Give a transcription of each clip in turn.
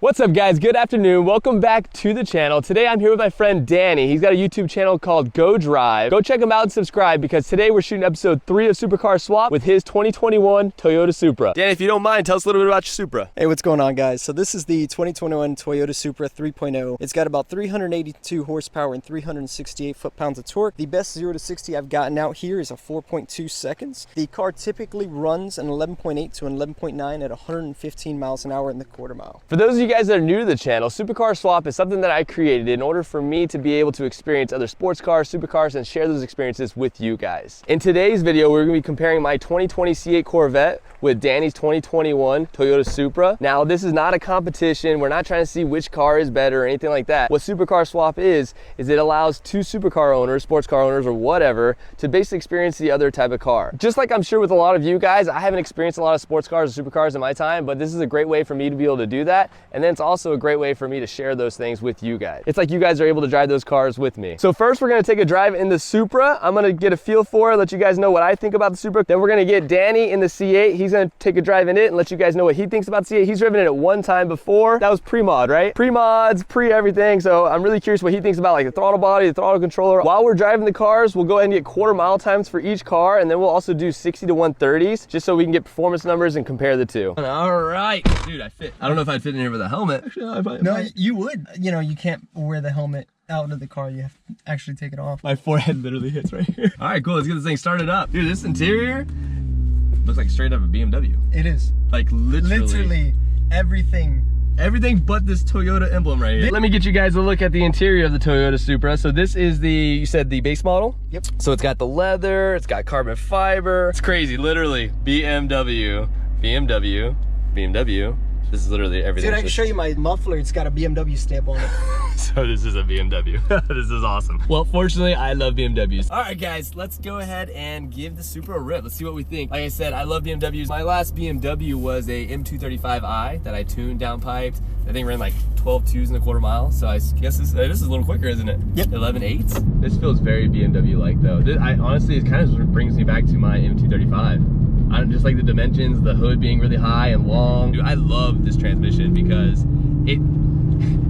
What's up guys, good afternoon, welcome back to the channel. Today I'm here with my friend Danny. He's got a YouTube channel called Go Drive. Go check him out and subscribe because today we're shooting episode 3 of Supercar Swap with his 2021 Toyota Supra. Danny, if you don't mind, tell us a little bit about your Supra. Hey, what's going on guys? So this is the 2021 Toyota Supra 3.0. It's got about 382 horsepower and 368 foot-pounds of torque. The best 0 to 60 I've gotten out here is a 4.2 seconds. The car typically runs an 11.8 to an 11.9 at 115 miles an hour in the quarter mile. For those of you guys that are new to the channel, Supercar Swap is something that I created in order for me to be able to experience other sports cars, supercars, and share those experiences with you guys. In today's video, we're going to be comparing my 2020 C8 Corvette with Danny's 2021 Toyota Supra. Now, this is not a competition. We're not trying to see which car is better or anything like that. What Supercar Swap is it allows two supercar owners, sports car owners, or whatever, to basically experience the other type of car. Just like I'm sure with a lot of you guys, I haven't experienced a lot of sports cars or supercars in my time, but this is a great way for me to be able to do that. And then it's also a great way for me to share those things with you guys. It's like you guys are able to drive those cars with me. So first, we're gonna take a drive in the Supra. I'm gonna get a feel for it, let you guys know what I think about the Supra. Then we're gonna get Danny in the C8. He's gonna take a drive in it and let you guys know what he thinks about the C8. He's driven it at one time before. That was pre-mod, right? Pre-mods, pre-everything. So I'm really curious what he thinks about like the throttle body, the throttle controller. While we're driving the cars, we'll go ahead and get quarter mile times for each car, and then we'll also do 60 to 130s just so we can get performance numbers and compare the two. All right, dude, I fit. I don't know if I'd fit in here with a helmet. Actually, No, you would. You know, you can't wear the helmet out of the car. You have to actually take it off. My forehead literally hits right here. All right, cool. Let's get this thing started up. Dude, this interior looks like straight up a BMW. It is. Like literally everything. Everything but this Toyota emblem right here. Let me get you guys a look at the interior of the Toyota Supra. So this is the, you said the base model? Yep. So it's got the leather, it's got carbon fiber. It's crazy, literally. BMW, BMW, BMW. This is literally everything. Dude, I can show you my muffler. It's got a BMW stamp on it. So this is a BMW. This is awesome. Well, fortunately, I love BMWs. All right, guys, let's go ahead and give the Supra a rip. Let's see what we think. Like I said, I love BMWs. My last BMW was a M235i that I tuned, downpiped. That thing ran like 12 twos in a quarter mile. So I guess this is a little quicker, isn't it? Yep. 11.8s. This feels very BMW-like, though. Honestly, it kind of brings me back to my M235. I don't just like the dimensions, the hood being really high and long. Dude, I love this transmission because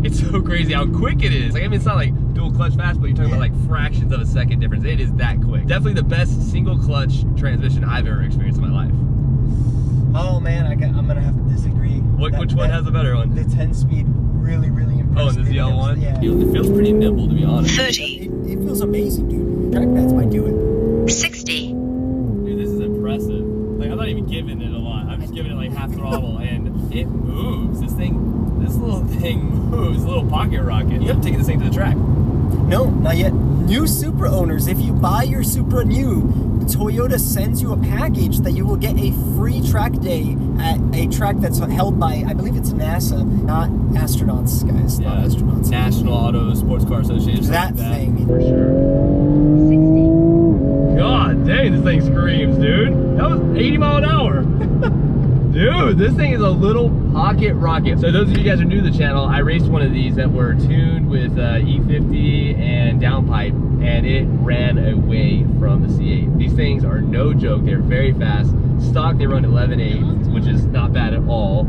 it's so crazy how quick it is. Like, I mean, it's not like dual clutch fast, but you're talking about like fractions of a second difference. It is that quick. Definitely the best single clutch transmission I've ever experienced in my life. Oh man, I'm gonna have to disagree. Which one has a better one? The 10-speed really impressed me. Oh, and this yellow one? Yeah. It feels pretty nimble, to be honest. 30. It feels amazing, dude. Track pads might do it. 60. Dude, this is impressive. Like, I'm not even giving it a lot. I'm just giving it like half throttle, and it moves. This little thing moves. A little pocket rocket. You haven't taken this thing to the track. No, not yet. New Supra owners, if you buy your Supra new, Toyota sends you a package that you will get a free track day at a track that's held by, I believe it's NASA, not astronauts, guys. Yeah, not astronauts. National Auto Sports Car Association. That thing. For sure. 60. God dang, this thing screams, dude. That was 80 mile an hour. Dude, this thing is a little pocket rocket. So those of you guys who are new to the channel, I raced one of these that were tuned with E50 and downpipe, and it ran away from the C8. These things are no joke. They're very fast. Stock, they run 11.8, which is not bad at all.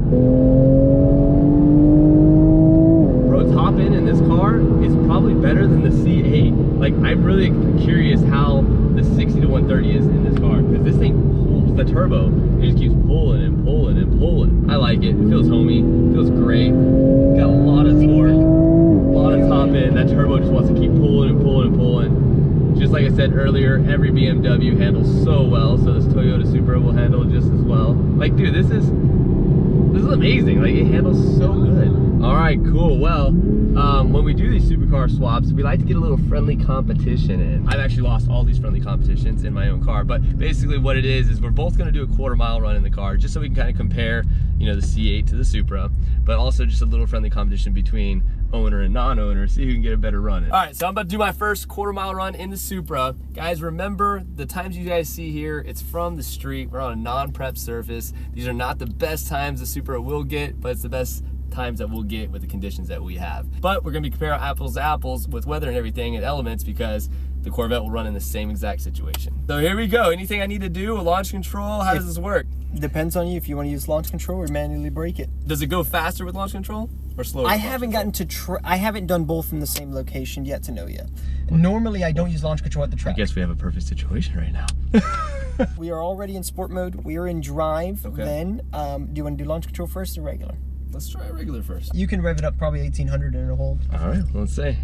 Bro, top end in this car is probably better than the C8. Like, I'm really curious how the 60 to 130 is in this car, because this thing pulls the turbo. It just keeps pulling and pulling and pulling. I like it. It feels homey. It feels great. Got a lot of torque, a lot of top end. That turbo just wants to keep pulling and pulling and pulling. Just like I said earlier, every BMW handles so well, so this Toyota Supra will handle just as well. Like, dude, this is amazing. Like, it handles so good. All right, cool. Well, when we do these supercar swaps, we like to get a little friendly competition in. I've actually lost all these friendly competitions in my own car, but basically what it is we're both gonna do a quarter mile run in the car just so we can kind of compare, you know, the C8 to the Supra, but also just a little friendly competition between owner and non-owner, see who can get a better run in. All right, so I'm about to do my first quarter mile run in the Supra. Guys, remember the times you guys see here, it's from the street. We're on a non-prep surface. These are not the best times the Supra will get, but it's the best times that we'll get with the conditions that we have. But we're gonna be comparing apples to apples with weather and everything and elements because the Corvette will run in the same exact situation. So here we go. Anything I need to do? A launch control? How does this work? Depends on you if you want to use launch control or manually brake it. Does it go faster with launch control? Or slower? I haven't gotten to I haven't done both in the same location yet to know yet. Normally, I don't use launch control at the track. I guess we have a perfect situation right now. We are already in sport mode. We are in drive. Okay. Then, do you want to do launch control first or regular? Let's try regular first. You can rev it up probably 1800 and it'll hold. All right, let's see.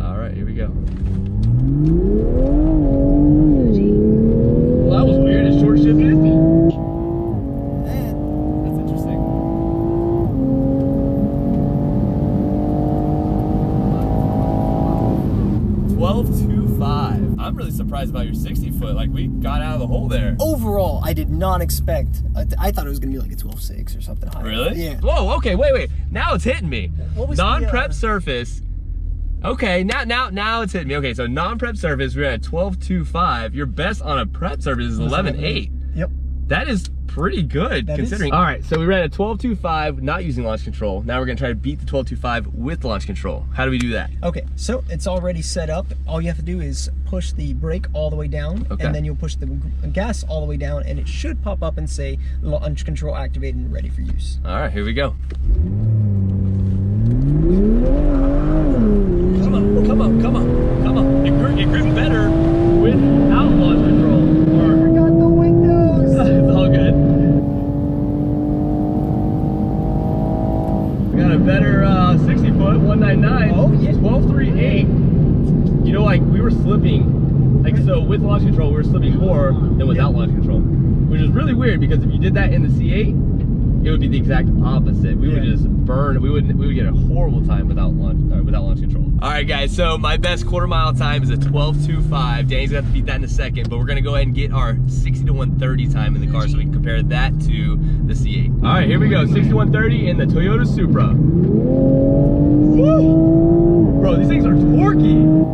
All right, here we go. Well, that was weird. It short shifted. That's interesting. 12.25. I'm really surprised about your 60 foot. Like, we got out of the hole there. Overall, I did not expect. I thought it was gonna be like a 12.6 or something higher. Really? Yeah. Whoa. Okay. Wait. Now it's hitting me. What was non-prep surface. Okay. Now it's hitting me. Okay. So non-prep surface, we're at 12.25. Your best on a prep surface is 11.8. Yep. That is pretty good considering. All right. So we ran at 12.25, not using launch control. Now we're gonna try to beat the 12.25 with launch control. How do we do that? Okay, so it's already set up. All you have to do is push the brake all the way down, Okay. and then you'll push the gas all the way down, and it should pop up and say launch control activated and ready for use. All right. Here we go. Come on. You're gripping better without launch control. I forgot the windows. It's all good. We got a better 60 foot, 199. Oh, yeah. 12.38. You know, like, we were slipping, like, so with launch control, we were slipping more than without launch control, which is really weird because if you did that in the C8, it would be the exact opposite. We would just burn. We would get a horrible time without launch control. All right, guys. So my best quarter mile time is a 12.25. Danny's gonna have to beat that in a second, but we're gonna go ahead and get our 60 to 130 time in the car so we can compare that to the C8. All right, here we go. 60 to 130 in the Toyota Supra. Woo! Bro, these things are torquey.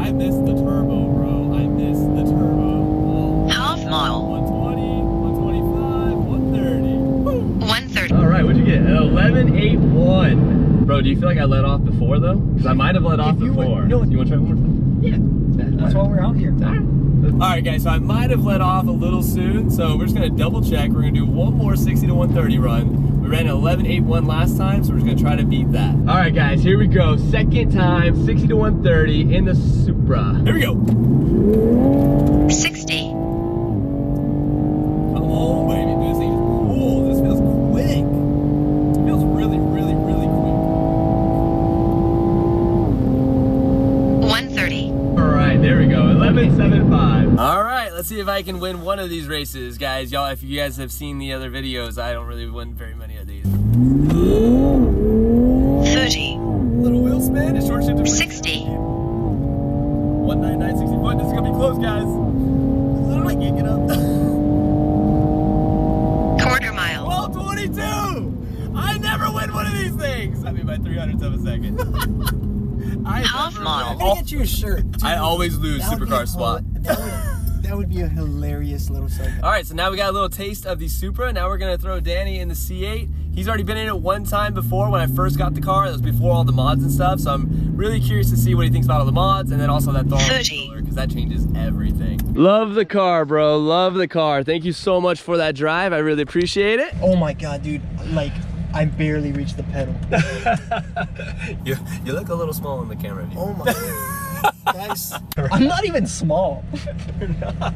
I missed the turbo, bro. I missed the turbo. Oh. Half mile. 120, 125, 130. Woo! 130. All right, what'd you get? An 11.81. Bro, do you feel like I let off before though? Because I might have let off before. No, you want to try one more time? Yeah. That's why we're out here. All right, guys. So I might have let off a little soon. So we're just gonna double check. We're gonna do one more 60 to 130 run. We ran an 11.81 last time, so we're just gonna try to beat that. All right, guys. Here we go. Second time, 60 to 130 in the Supra. Here we go. 60. Come on, baby. Dude, this thing is cool. This feels quick. It feels really, really, really quick. 130. All right, there we go. 11.75. All right, let's see if I can win one of these races, guys. Y'all, if you guys have seen the other videos, I don't really win very many of these. 30. Little wheel spin, a short shift to 60. 199, 60 foot. This is gonna be close, guys. I can't get up. Quarter mile. 12.22. I never win one of these things. I mean, by 300ths of a second. Half mile. I'm gonna get you a shirt. Dude. I always lose That would be Supercar a spot. That would be a hilarious little segment. All right, so now we got a little taste of the Supra. Now we're gonna throw Danny in the C8. He's already been in it one time before when I first got the car. That was before all the mods and stuff. So I'm really curious to see what he thinks about all the mods and then also that throttle 30. controller because that changes everything. Love the car, bro. Love the car. Thank you so much for that drive. I really appreciate it. Oh my god, dude! Like, I barely reached the pedal. You look a little small in the camera view. Oh my god, guys! I'm not even small. You're not.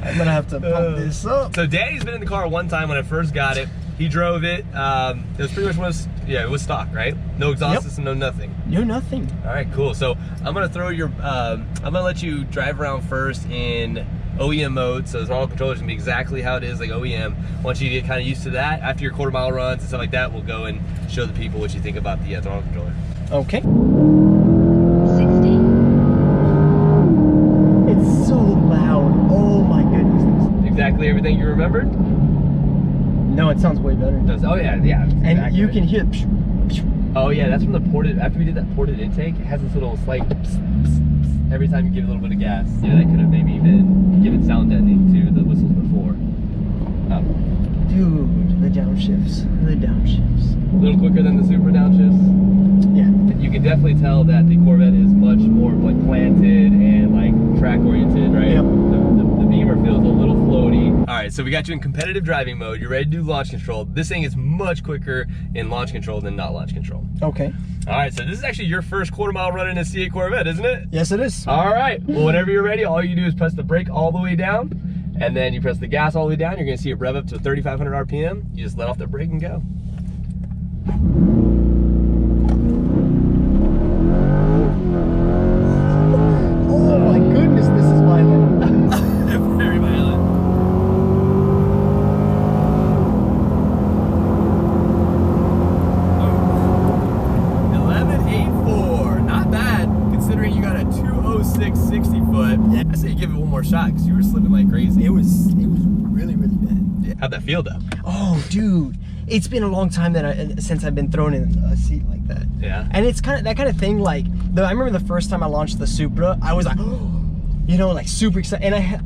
I'm gonna have to pump this up. So Danny's been in the car one time when I first got it. He drove it. It was pretty much it was stock, right? No exhaust system, no nothing. No, nothing. All right, cool. So I'm gonna throw your, I'm gonna let you drive around first in OEM mode. So the throttle controller's gonna be exactly how it is, like OEM. Once you get kind of used to that, after your quarter mile runs and stuff like that, we'll go and show the people what you think about the throttle controller. Okay. 60. It's so loud. Oh my goodness. Exactly everything you remembered? No, it sounds way better. Oh yeah, yeah. And exactly. you can hear. Oh yeah, that's from the ported, after we did that ported intake, it has this little slight pss, pss, pss, every time you give a little bit of gas. Yeah, that could have maybe been given sound deadening to the whistles before. Dude, the downshifts. The downshifts. A little quicker than the Supra downshifts. Yeah. You can definitely tell that the Corvette is much more like planted and like track oriented, right? Yep. The Beamer feels a little floaty. All All right, so we got you in competitive driving mode. You're ready to do launch control. This thing is much quicker in launch control than not launch control. Okay. All right, so this is actually your first quarter-mile run in a C8 Corvette, isn't it? Yes, it is. All right, well, whenever you're ready, all you do is press the brake all the way down, and then you press the gas all the way down. You're gonna see it rev up to 3,500 RPM. You just let off the brake and go. Oh my goodness, this is violent. Very violent. Oh. 11.84, not bad, considering you got a 206 60 foot. Yeah. I say you give it one more shot, because you were slipping like crazy. It was really, really bad. Yeah. How'd that feel, though? Oh, dude. It's been a long time since I've been thrown in a seat like that. Yeah. And it's kind of that kind of thing. Like, I remember the first time I launched the Supra, I was like, you know, like super excited. And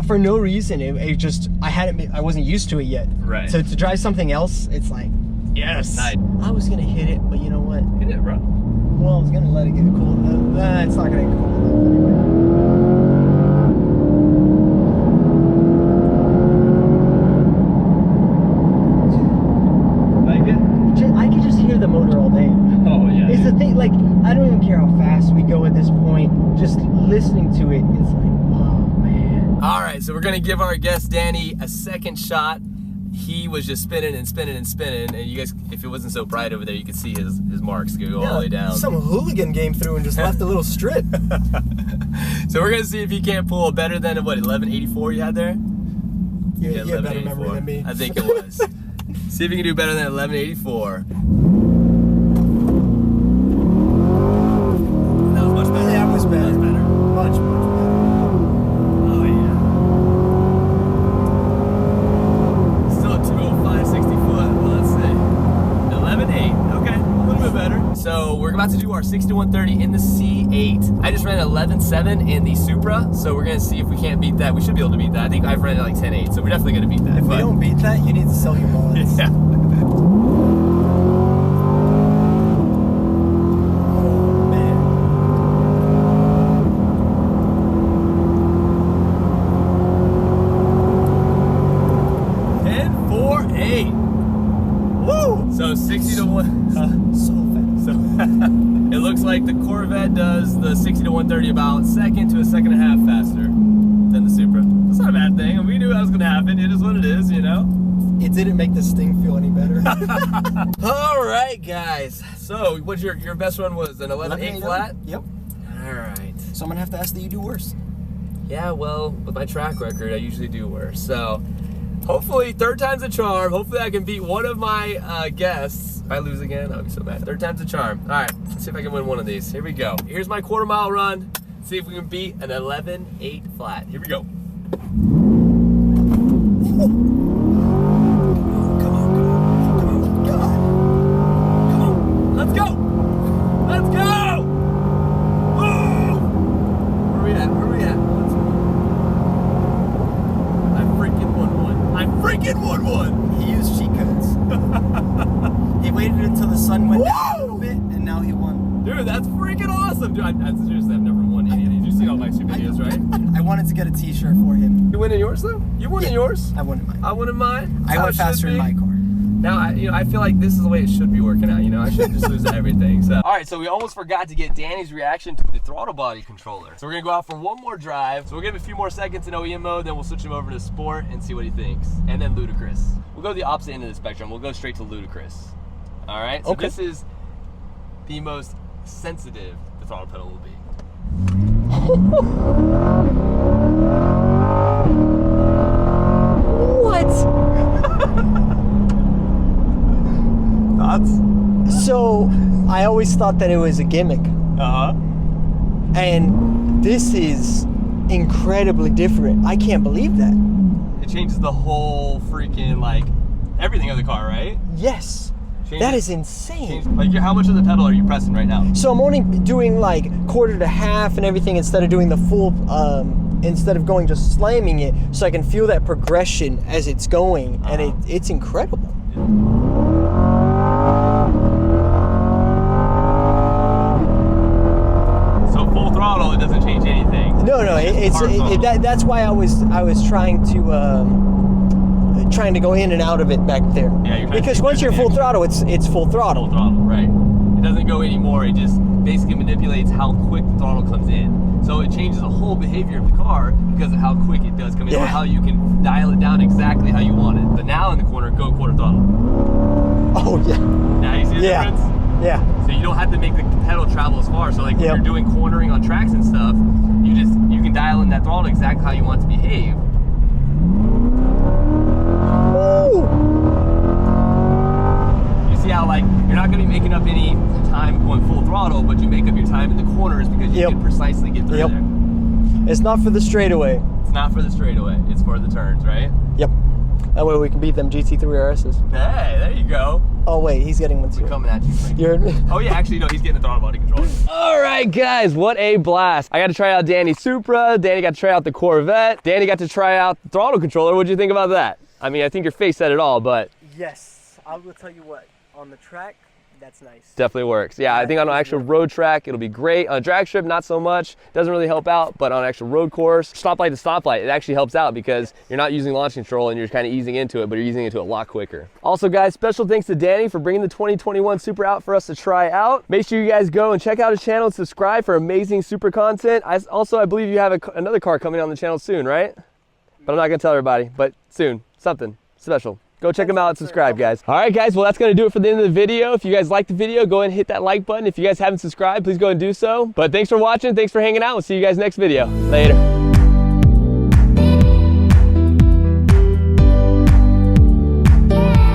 for no reason, I wasn't used to it yet. Right. So to drive something else, it's like, yes. Nice. I was gonna hit it, but you know what? Hit it, bro. Well, I was gonna let it get cold. It's not gonna get cold enough anyway. I could just hear the motor all day. Oh, yeah. It's the thing, like, I don't even care how fast we go at this point. Just listening to it, it's like, oh, man. All right, so we're gonna give our guest Danny a second shot. He was just spinning and spinning and spinning, and you guys, if it wasn't so bright over there, you could see his marks go all the way down. Some hooligan came through and just left a little strip. So we're gonna see if he can't pull better than, what, 1184 you had there? You have better memory than me. I think it was. See if you can do better than 1184. That was much better. Yeah, it was better. That was better. Much, much better. Oh yeah. Still a 205 60 foot. Well, let's see. 11.8. Okay, a little bit better. So we're about to do our 60 to 130 in the C8. I just ran 11.7 in the Supra, so we're gonna see if we can't beat that. We should be able to beat that. I think I've ran it like 10.8, so we're definitely gonna beat that. If we don't beat that, you need to sell your wallets. Yeah. Oh, man. And 4.8. Woo! So 60 to 1. So fast. So it looks like the Corvette does the 60 to 130 about second to a second and a half faster than the Supra. That's not a bad thing. And we knew that was gonna happen. It is what it is, you know? It didn't make this thing feel any better. All right, guys. So what's your best run was an 11.8 flat? Yep. All right. So I'm gonna have to ask that you do worse. Yeah, well, with my track record, I usually do worse. So hopefully, third time's a charm. Hopefully, I can beat one of my guests. If I lose again, I'll be so mad. Third time's a charm. All right, let's see if I can win one of these. Here we go. Here's my quarter-mile run. See if we can beat an 11.8 flat. Here we go. Let's go! Let's go! Woo! Where we at? Where we at? I freaking won one. I freaking won one! He used cheat codes. He waited until the sun went down a little bit, and now he won. Dude, that's freaking awesome! Dude, I seriously have never won any of these. You've seen all my super videos, right? I wanted to get a t-shirt for him. You win in yours, though? You won in yours? I won in mine. I won in mine? I went faster in my car. Now, I feel like this is the way it should be working out, you know? I shouldn't just lose everything, so. All right, so we almost forgot to get Danny's reaction to the throttle body controller. So we're gonna go out for one more drive. So we'll give him a few more seconds in OEM mode, then we'll switch him over to sport and see what he thinks. And then ludicrous. We'll go the opposite end of the spectrum. We'll go straight to ludicrous. All right, so okay. This is the most sensitive the throttle pedal will be. What? Thoughts? So, I always thought that it was a gimmick. Uh-huh. And this is incredibly different. I can't believe that. It changes the whole freaking, like, everything of the car, right? Yes. That is insane. Like, how much of the pedal are you pressing right now? So I'm only doing like quarter to half and everything instead of doing the full, instead of going just slamming it, so I can feel that progression as it's going, and it's incredible. So full throttle, it doesn't change anything. No, that's why I was trying to trying to go in and out of it back there. Yeah, you're trying because to once you're full action. throttle, it's full throttle. Full throttle, right. It doesn't go anymore, it just basically manipulates how quick the throttle comes in. So it changes the whole behavior of the car because of how quick it does come in, or how you can dial it down exactly how you want it. But now in the corner, go quarter throttle. Oh yeah. Now you see the difference? Yeah. So you don't have to make the pedal travel as far. So like when you're doing cornering on tracks and stuff, you can dial in that throttle exactly how you want it to behave. Woo! You see how like you're not going to be making up any time going full throttle, but you make up your time in the corners because you can precisely get through there. It's not for the straightaway. It's not for the straightaway. It's for the turns, right? Yep. That way we can beat them GT3 RSs. Hey, there you go. Oh wait, he's getting one too. We're coming at you, Frank. You heard me? Oh yeah, actually no, he's getting the throttle body controller. All right, guys, what a blast. I got to try out Danny's Supra. Danny got to try out the Corvette. Danny got to try out the throttle controller. What'd you think about that? I mean, I think your face said it all, but... Yes, I will tell you what, on the track, that's nice. Definitely works. Yeah, I think on an actual road track, it'll be great. On a drag strip, not so much. Doesn't really help out, but on an actual road course, stoplight to stoplight, it actually helps out because you're not using launch control and you're kind of easing into it, but you're easing into it a lot quicker. Also, guys, special thanks to Danny for bringing the 2021 Supra out for us to try out. Make sure you guys go and check out his channel and subscribe for amazing Supra content. I believe you have another car coming on the channel soon, right? But I'm not gonna tell everybody, but soon, something special. Go check them out and subscribe, guys. All right, guys, well, that's gonna do it for the end of the video. If you guys liked the video, go ahead and hit that like button. If you guys haven't subscribed, please go and do so. But thanks for watching, thanks for hanging out. We'll see you guys next video. Later.